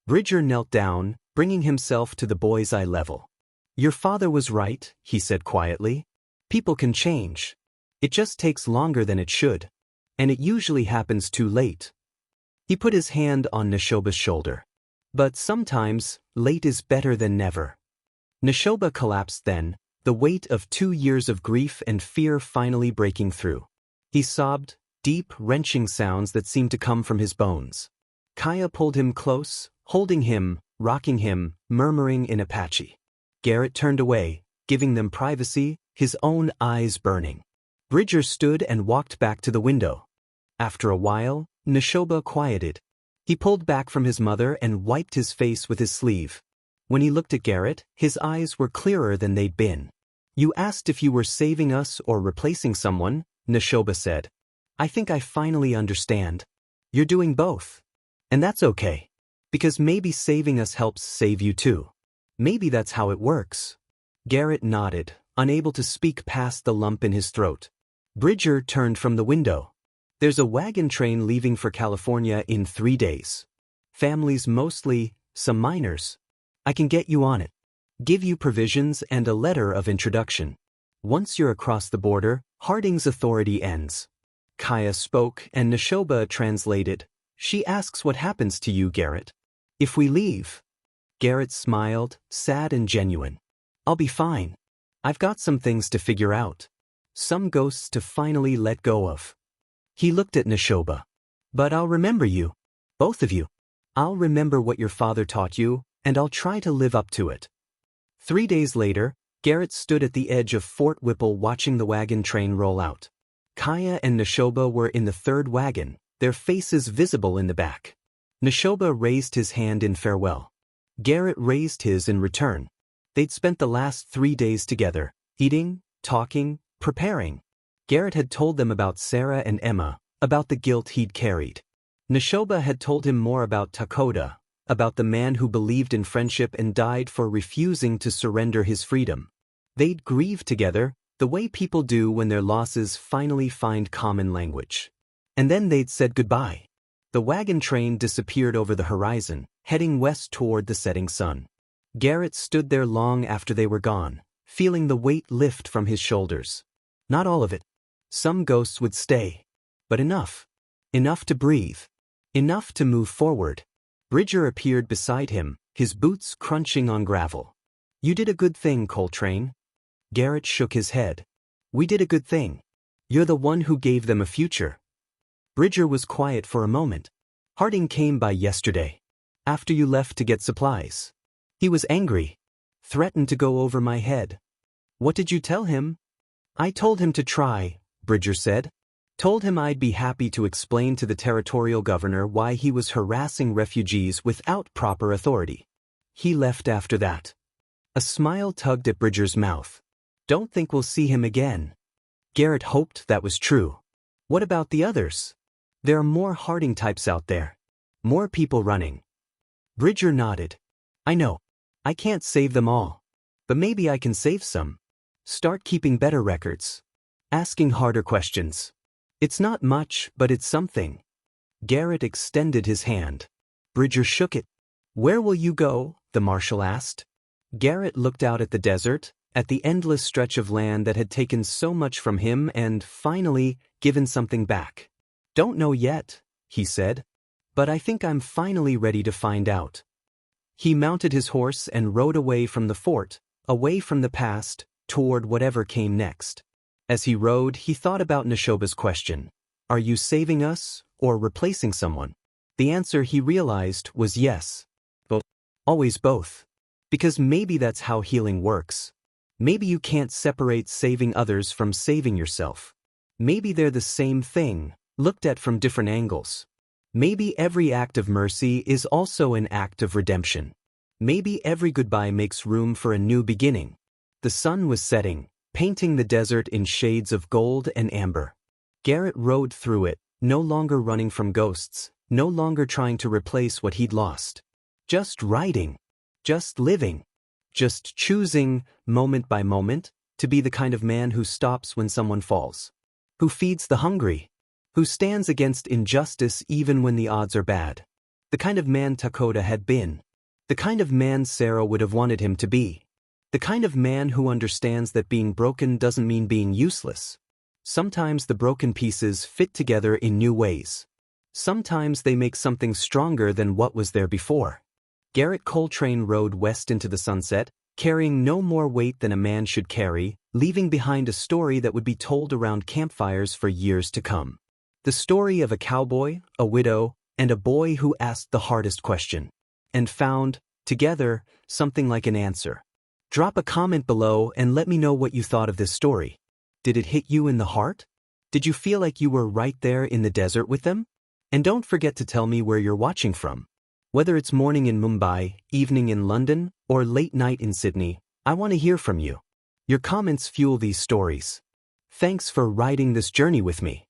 Bridger knelt down, bringing himself to the boy's eye level. Your father was right, he said quietly. People can change. It just takes longer than it should. And it usually happens too late. He put his hand on Neshoba's shoulder. But sometimes, late is better than never. Neshoba collapsed then, the weight of 2 years of grief and fear finally breaking through. He sobbed, deep, wrenching sounds that seemed to come from his bones. Kaya pulled him close, holding him, rocking him, murmuring in Apache. Garrett turned away, giving them privacy, his own eyes burning. Bridger stood and walked back to the window. After a while, Neshoba quieted. He pulled back from his mother and wiped his face with his sleeve. When he looked at Garrett, his eyes were clearer than they'd been. You asked if you were saving us or replacing someone, Neshoba said. I think I finally understand. You're doing both. And that's okay. Because maybe saving us helps save you too. Maybe that's how it works. Garrett nodded, unable to speak past the lump in his throat. Bridger turned from the window. There's a wagon train leaving for California in 3 days. Families mostly, some minors. I can get you on it. Give you provisions and a letter of introduction. Once you're across the border, Harding's authority ends. Kaya spoke and Neshoba translated. She asks what happens to you, Garrett. If we leave. Garrett smiled, sad and genuine. I'll be fine. I've got some things to figure out. some ghosts to finally let go of. He looked at Neshoba. But I'll remember you. Both of you. I'll remember what your father taught you, and I'll try to live up to it. 3 days later, Garrett stood at the edge of Fort Whipple watching the wagon train roll out. Kaya and Neshoba were in the third wagon, their faces visible in the back. Neshoba raised his hand in farewell. Garrett raised his in return. They'd spent the last 3 days together, eating, talking, preparing. Garrett had told them about Sarah and Emma, about the guilt he'd carried. Neshoba had told him more about Takoda, about the man who believed in friendship and died for refusing to surrender his freedom. They'd grieved together, the way people do when their losses finally find common language. And then they'd said goodbye. The wagon train disappeared over the horizon, heading west toward the setting sun. Garrett stood there long after they were gone, feeling the weight lift from his shoulders. Not all of it. Some ghosts would stay. But enough. Enough to breathe. Enough to move forward. Bridger appeared beside him, his boots crunching on gravel. You did a good thing, Coltrane. Garrett shook his head. We did a good thing. You're the one who gave them a future. Bridger was quiet for a moment. Harding came by yesterday. After you left to get supplies. He was angry. Threatened to go over my head. What did you tell him? I told him to try, Bridger said. Told him I'd be happy to explain to the territorial governor why he was harassing refugees without proper authority. He left after that. A smile tugged at Bridger's mouth. Don't think we'll see him again. Garrett hoped that was true. What about the others? There are more Harding types out there. More people running. Bridger nodded. I know. I can't save them all. But maybe I can save some. Start keeping better records. Asking harder questions. It's not much, but it's something. Garrett extended his hand. Bridger shook it. Where will you go? The marshal asked. Garrett looked out at the desert, at the endless stretch of land that had taken so much from him and, finally, given something back. Don't know yet, he said. But I think I'm finally ready to find out. He mounted his horse and rode away from the fort, away from the past, toward whatever came next. As he rode, he thought about Neshoba's question. Are you saving us, or replacing someone? The answer, he realized, was yes. Both. Always both. Because maybe that's how healing works. Maybe you can't separate saving others from saving yourself. Maybe they're the same thing, looked at from different angles. Maybe every act of mercy is also an act of redemption. Maybe every goodbye makes room for a new beginning. The sun was setting, painting the desert in shades of gold and amber. Garrett rode through it, no longer running from ghosts, no longer trying to replace what he'd lost. Just riding. Just living. Just choosing, moment by moment, to be the kind of man who stops when someone falls. Who feeds the hungry. Who stands against injustice even when the odds are bad. The kind of man Takoda had been. The kind of man Sarah would have wanted him to be. The kind of man who understands that being broken doesn't mean being useless. Sometimes the broken pieces fit together in new ways. Sometimes they make something stronger than what was there before. Garrett Coltrane rode west into the sunset, carrying no more weight than a man should carry, leaving behind a story that would be told around campfires for years to come. The story of a cowboy, a widow, and a boy who asked the hardest question. And found, together, something like an answer. Drop a comment below and let me know what you thought of this story. Did it hit you in the heart? Did you feel like you were right there in the desert with them? And don't forget to tell me where you're watching from. Whether it's morning in Mumbai, evening in London, or late night in Sydney, I want to hear from you. Your comments fuel these stories. Thanks for riding this journey with me.